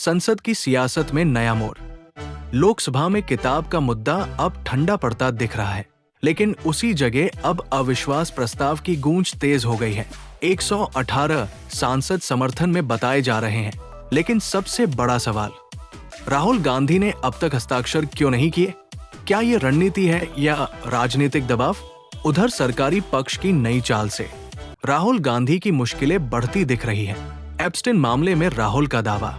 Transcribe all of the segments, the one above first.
संसद की सियासत में नया मोड़। लोकसभा में किताब का मुद्दा अब ठंडा पड़ता दिख रहा है, लेकिन उसी जगह अब अविश्वास प्रस्ताव की गूंज तेज हो गई है। 118 सांसद समर्थन में बताए जा रहे हैं, लेकिन सबसे बड़ा सवाल, राहुल गांधी ने अब तक हस्ताक्षर क्यों नहीं किए? क्या ये रणनीति है या राजनीतिक दबाव? उधर सरकारी पक्ष की नई चाल से राहुल गांधी की मुश्किलें बढ़ती दिख रही हैं। एप्स्टेन मामले में राहुल का दावा,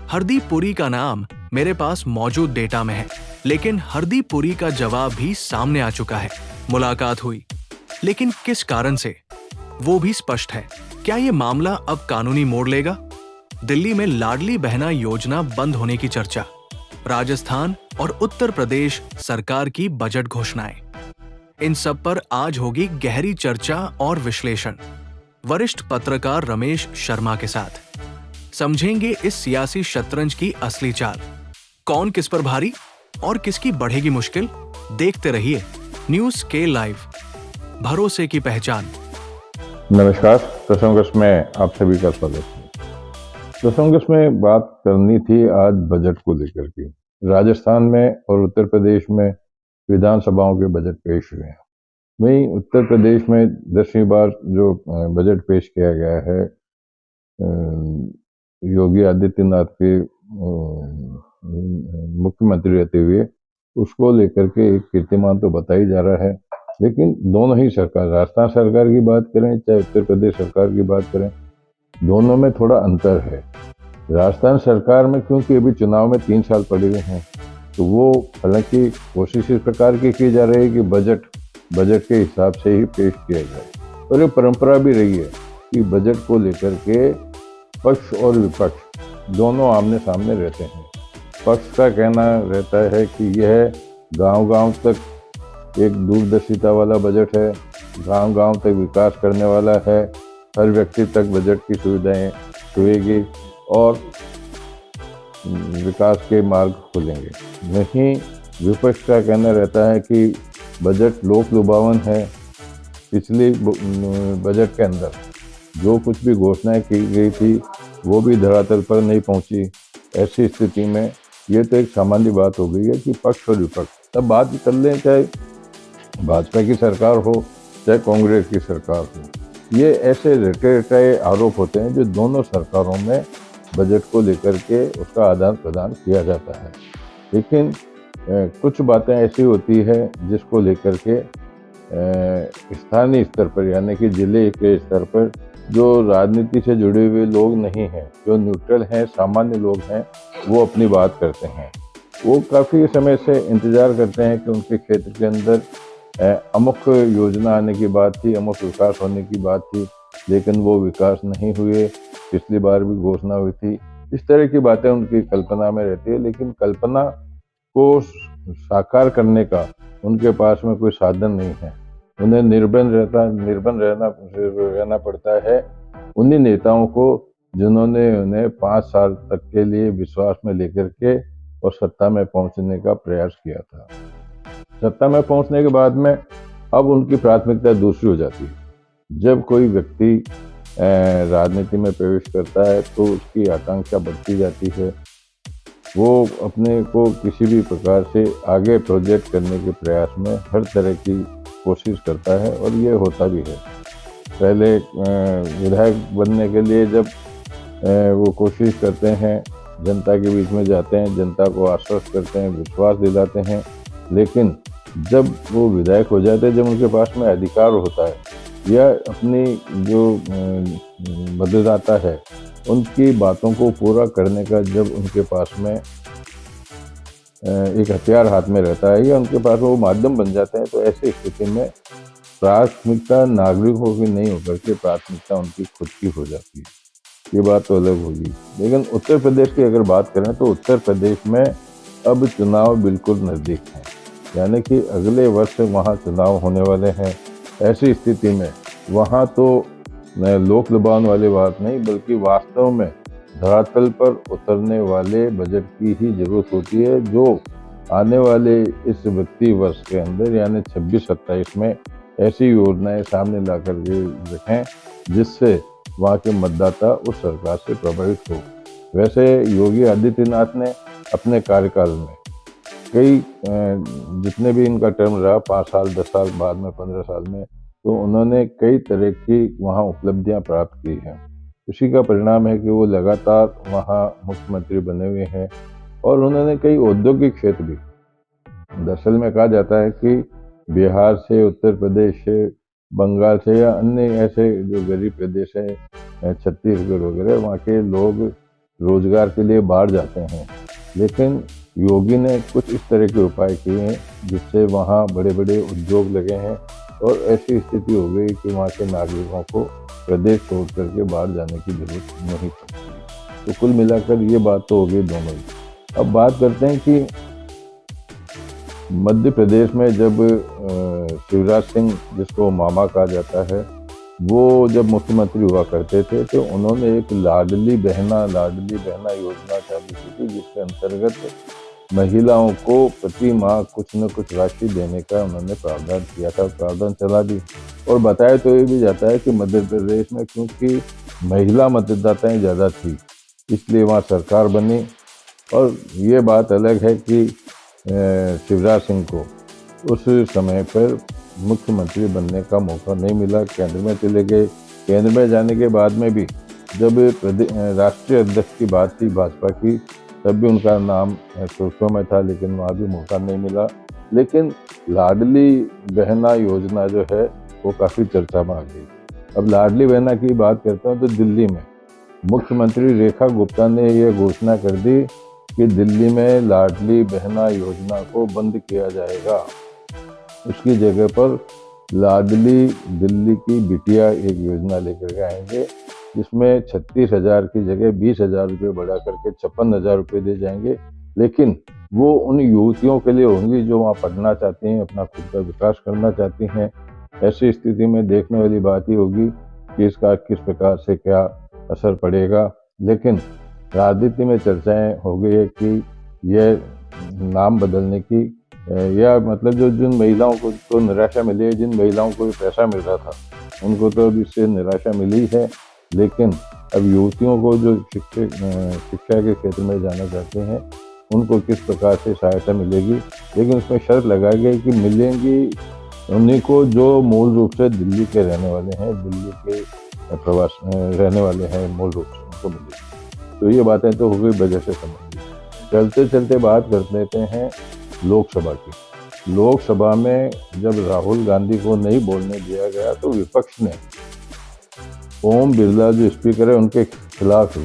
हरदीप पुरी का नाम मेरे पास मौजूद डेटा में है, लेकिन हरदीप पुरी का जवाब भी सामने आ चुका है। मुलाकात हुई, लेकिन किस कारण से, वो भी स्पष्ट है। क्या ये मामला अब कानूनी मोड़ लेगा? दिल्ली में लाडली बहना योजना बंद होने की चर्चा, राजस्थान और उत्तर प्रदेश सरकार की बजट घोषणाएं, इन सब पर आज होगी गहरी चर्चा और विश्लेषण वरिष्ठ पत्रकार रमेश शर्मा के साथ। समझेंगे इस सियासी शतरंज की असली चाल, कौन किस पर भारी और किसकी बढ़ेगी मुश्किल। देखते रहिए न्यूज़ के लाइव, भरोसे की पहचान। नमस्कार, प्रसंगस में आप सभी का स्वागत है। प्रसंगस में बात करनी थी आज बजट को लेकर के। राजस्थान में और उत्तर प्रदेश में विधानसभाओं के बजट पेश हुए हैं। वहीं उत्तर प्रदेश में 10वीं बार जो बजट पेश किया गया है योगी आदित्यनाथ के मुख्यमंत्री रहते हुए, उसको लेकर के एक कीर्तिमान तो बताई जा रहा है। लेकिन दोनों ही सरकार, राजस्थान सरकार की बात करें चाहे उत्तर प्रदेश सरकार की बात करें, दोनों में थोड़ा अंतर है। राजस्थान सरकार में क्योंकि अभी चुनाव में 3 साल पड़े हुए हैं, तो वो हालांकि कोशिश इस प्रकार की जा रही है कि बजट के हिसाब से ही पेश किया जाए। और ये परंपरा भी रही है कि बजट को लेकर के पक्ष और विपक्ष दोनों आमने सामने रहते हैं। पक्ष का कहना रहता है कि यह गांव-गांव तक एक दूरदर्शिता वाला बजट है, गांव-गांव तक विकास करने वाला है, हर व्यक्ति तक बजट की सुविधाएं छुएगी और विकास के मार्ग खुलेंगे। वहीं विपक्ष का कहना रहता है कि बजट लोक लुभावन है। पिछले बजट के अंदर जो कुछ भी घोषणाएं की गई थी वो भी धरातल पर नहीं पहुंची। ऐसी स्थिति में ये तो एक सामान्य बात हो गई है कि पक्ष और विपक्ष, तब बात कर लें चाहे भाजपा की सरकार हो चाहे कांग्रेस की सरकार हो, ये ऐसे रटे आरोप होते हैं जो दोनों सरकारों में बजट को लेकर के उसका आदान प्रदान किया जाता है। लेकिन कुछ बातें ऐसी होती है जिसको लेकर के स्थानीय स्तर पर, यानी कि जिले के स्तर पर जो राजनीति से जुड़े हुए लोग नहीं हैं, जो न्यूट्रल हैं, सामान्य लोग हैं, वो अपनी बात करते हैं। वो काफ़ी समय से इंतज़ार करते हैं कि उनके क्षेत्र के अंदर अमुक योजना आने की बात थी, अमुक विकास होने की बात थी, लेकिन वो विकास नहीं हुए। पिछली बार भी घोषणा हुई थी। इस तरह की बातें उनकी कल्पना में रहती है, लेकिन कल्पना को साकार करने का उनके पास में कोई साधन नहीं है। उन्हें निर्भर रहना पड़ता है उन्हीं नेताओं को जिन्होंने उन्हें 5 साल तक के लिए विश्वास में लेकर के और सत्ता में पहुंचने का प्रयास किया था। सत्ता में पहुंचने के बाद में अब उनकी प्राथमिकता दूसरी हो जाती है। जब कोई व्यक्ति राजनीति में प्रवेश करता है तो उसकी आकांक्षा बढ़ती जाती है। वो अपने को किसी भी प्रकार से आगे प्रोजेक्ट करने के प्रयास में हर तरह की कोशिश करता है और ये होता भी है। पहले विधायक बनने के लिए जब वो कोशिश करते हैं, जनता के बीच में जाते हैं, जनता को आश्वस्त करते हैं, विश्वास दिलाते हैं, लेकिन जब वो विधायक हो जाते हैं, जब उनके पास में अधिकार होता है या अपनी जो मतदाता है उनकी बातों को पूरा करने का जब उनके पास में एक हथियार हाथ में रहता है या उनके पास वो माध्यम बन जाते हैं, तो ऐसी स्थिति में प्राथमिकता नागरिकों की नहीं होकर के प्राथमिकता उनकी खुद की हो जाती है। ये बात तो अलग होगी। लेकिन उत्तर प्रदेश की अगर बात करें तो उत्तर प्रदेश में अब चुनाव बिल्कुल नज़दीक हैं, यानी कि अगले वर्ष वहाँ चुनाव होने वाले हैं। ऐसी स्थिति में वहाँ तो लोक लुभावन वाली बात नहीं, बल्कि वास्तव में धरातल पर उतरने वाले बजट की ही जरूरत होती है, जो आने वाले इस वित्तीय वर्ष के अंदर यानी 26-27 में ऐसी योजनाएं सामने ला कर के रखें जिससे वहाँ के मतदाता उस सरकार से प्रभावित हो। वैसे योगी आदित्यनाथ ने अपने कार्यकाल में कई जितने भी इनका टर्म रहा 5 साल 10 साल बाद में 15 साल में, तो उन्होंने कई तरह की वहाँ उपलब्धियां प्राप्त की हैं। उसी का परिणाम है कि वो लगातार वहाँ मुख्यमंत्री बने हुए हैं और उन्होंने कई औद्योगिक क्षेत्र भी, दरअसल में कहा जाता है कि बिहार से, उत्तर प्रदेश से, बंगाल से या अन्य ऐसे जो गरीब प्रदेश है छत्तीसगढ़ वगैरह, वहाँ के लोग रोजगार के लिए बाहर जाते हैं, लेकिन योगी ने कुछ इस तरह के उपाय किए हैं जिससे वहाँ बड़े बड़े उद्योग लगे हैं और ऐसी स्थिति हो गई कि वहाँ के नागरिकों को प्रदेश छोड़ करके बाहर जाने की जरूरत नहीं पड़ती। तो कुल मिलाकर ये बात तो हो गई दोनों की। अब बात करते हैं कि मध्य प्रदेश में जब शिवराज सिंह, जिसको मामा कहा जाता है, वो जब मुख्यमंत्री हुआ करते थे तो उन्होंने एक लाडली बहना योजना चालू की थी, जिसके अंतर्गत महिलाओं को प्रति माह कुछ न कुछ राशि देने का उन्होंने प्रावधान किया था, प्रावधान चला दी। और बताया तो ये भी जाता है कि मध्य प्रदेश में क्योंकि महिला मतदाताएं ज़्यादा थी, इसलिए वहाँ सरकार बनी। और ये बात अलग है कि शिवराज सिंह को उस समय पर मुख्यमंत्री बनने का मौका नहीं मिला, केंद्र में चले गए। केंद्र में जाने के बाद में भी जब राष्ट्रीय अध्यक्ष की बात थी भाजपा की, तब भी उनका नाम सुर्खियों में था, लेकिन वहाँ भी मौका नहीं मिला। लेकिन लाडली बहना योजना जो है वो काफ़ी चर्चा में आ गई। अब लाडली बहना की बात करता हूँ तो दिल्ली में मुख्यमंत्री रेखा गुप्ता ने ये घोषणा कर दी कि दिल्ली में लाडली बहना योजना को बंद किया जाएगा। उसकी जगह पर लाडली दिल्ली की बिटिया एक योजना लेकर के आएंगे, जिसमें 36,000 की जगह 20,000 रुपये बढ़ा करके 56,000 रुपये दे जाएंगे। लेकिन वो उन युवतियों के लिए होंगी जो वहाँ पढ़ना चाहती हैं, अपना खुद का विकास करना चाहती हैं। ऐसी स्थिति में देखने वाली बात ही होगी कि इसका किस प्रकार से क्या असर पड़ेगा। लेकिन राजनीति में चर्चाएं हो गई है कि यह नाम बदलने की या मतलब जो जिन महिलाओं को तो निराशा मिली है, जिन महिलाओं को भी पैसा मिल रहा था उनको तो अब इससे निराशा मिली है, लेकिन अब युवतियों को जो शिक्षा के क्षेत्र में जाना चाहते हैं उनको किस प्रकार से सहायता मिलेगी। लेकिन उसमें शर्त लगाई गई कि मिलेंगी उन्हीं को जो मूल रूप से दिल्ली के रहने वाले हैं, दिल्ली के प्रवास रहने वाले हैं, मूल रूप से उनको मिलेगी। तो ये बातें तो हो गई बजट से संबंधित। चलते चलते बात कर लेते हैं लोकसभा की। लोकसभा में जब राहुल गांधी को नहीं बोलने दिया गया तो विपक्ष ने ओम बिरला जो स्पीकर है उनके खिलाफ ही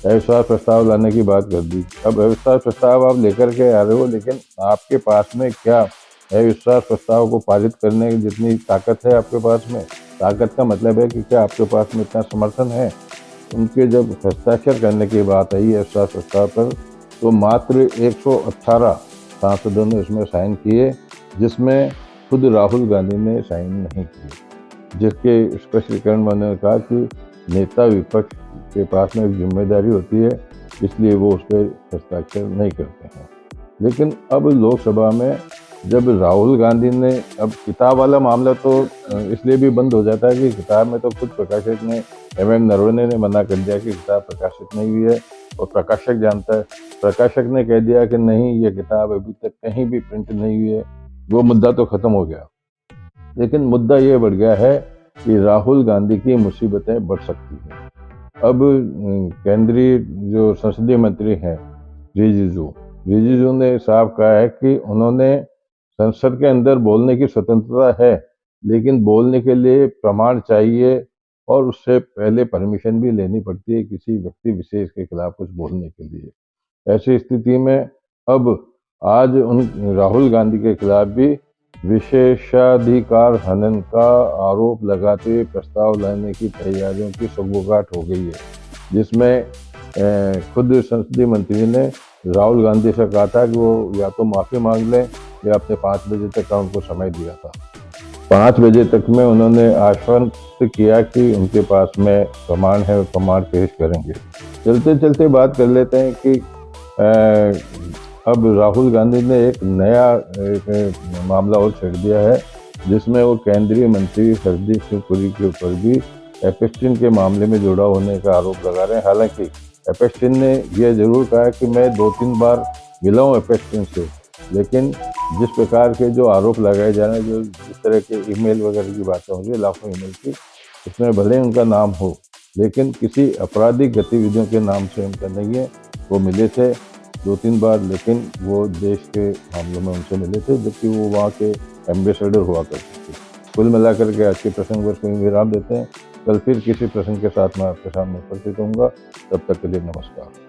अविश्वास प्रस्ताव लाने की बात कर दी। अब अविश्वास प्रस्ताव आप लेकर के आ रहे हो, लेकिन आपके पास में क्या अविश्वास प्रस्ताव को पारित करने की जितनी ताकत है आपके पास में? ताकत का मतलब है कि क्या आपके पास में इतना समर्थन है? उनके जब हस्ताक्षर करने की बात आई अविश्वास प्रस्ताव पर, तो मात्र 118 सांसदों ने इसमें साइन किए, जिसमें खुद राहुल गांधी ने साइन नहीं किए। जिसके स्पष्टीकरण में उन्होंने कहा कि नेता विपक्ष के पास में एक जिम्मेदारी होती है, इसलिए वो उस पर हस्ताक्षर नहीं करते हैं। लेकिन अब लोकसभा में जब राहुल गांधी ने, अब किताब वाला मामला तो इसलिए भी बंद हो जाता है कि किताब में तो खुद प्रकाशक ने MM नरवणे ने मना कर दिया कि किताब प्रकाशित नहीं हुई है, और प्रकाशक जानता है। प्रकाशक ने कह दिया कि नहीं, ये किताब अभी तक कहीं भी प्रिंट नहीं हुई है। वो मुद्दा तो खत्म हो गया। लेकिन मुद्दा ये बढ़ गया है कि राहुल गांधी की मुसीबतें बढ़ सकती हैं। अब केंद्रीय जो संसदीय मंत्री हैं रिजिजू ने साफ कहा है कि उन्होंने संसद के अंदर बोलने की स्वतंत्रता है, लेकिन बोलने के लिए प्रमाण चाहिए और उससे पहले परमिशन भी लेनी पड़ती है किसी व्यक्ति विशेष के खिलाफ कुछ बोलने के लिए। ऐसी स्थिति में अब आज उन राहुल गांधी के खिलाफ भी विशेषाधिकार हनन का आरोप लगाते हुए प्रस्ताव लाने की तैयारियों की सगोगाट हो गई है, जिसमें खुद संसदीय मंत्री ने राहुल गांधी से कहा था कि वो या तो माफ़ी मांग लें या अपने 5 बजे तक का उनको समय दिया था। 5 बजे तक में उन्होंने आश्वस्त किया कि उनके पास में प्रमाण है, प्रमाण पेश करेंगे। चलते चलते बात कर लेते हैं कि अब राहुल गांधी ने एक नया मामला और छेड़ दिया है, जिसमें वो केंद्रीय मंत्री हरदीप सिंह पुरी के ऊपर भी एपेस्टिन के मामले में जुड़ा होने का आरोप लगा रहे हैं। हालांकि एपेस्टीन ने यह जरूर कहा कि मैं 2-3 बार मिला हूँ एपेस्टीन से, लेकिन जिस प्रकार के जो आरोप लगाए जा रहे हैं, जो जिस तरह के ईमेल वगैरह की बातें हो रही है, लाखों ईमेल की, उसमें भले ही उनका नाम हो, लेकिन किसी आपराधिक गतिविधियों के नाम से उनका नहीं है। वो मिले थे 2-3 बार, लेकिन वो देश के मामलों में उनसे मिले थे, जबकि वो वहाँ के एम्बेसडर हुआ करते थे। कुल मिलाकर के आज के प्रसंग पर कोई विराम देते हैं। कल फिर किसी प्रसंग के साथ मैं आपके सामने उपस्थित होऊंगा। तब तक के लिए नमस्कार।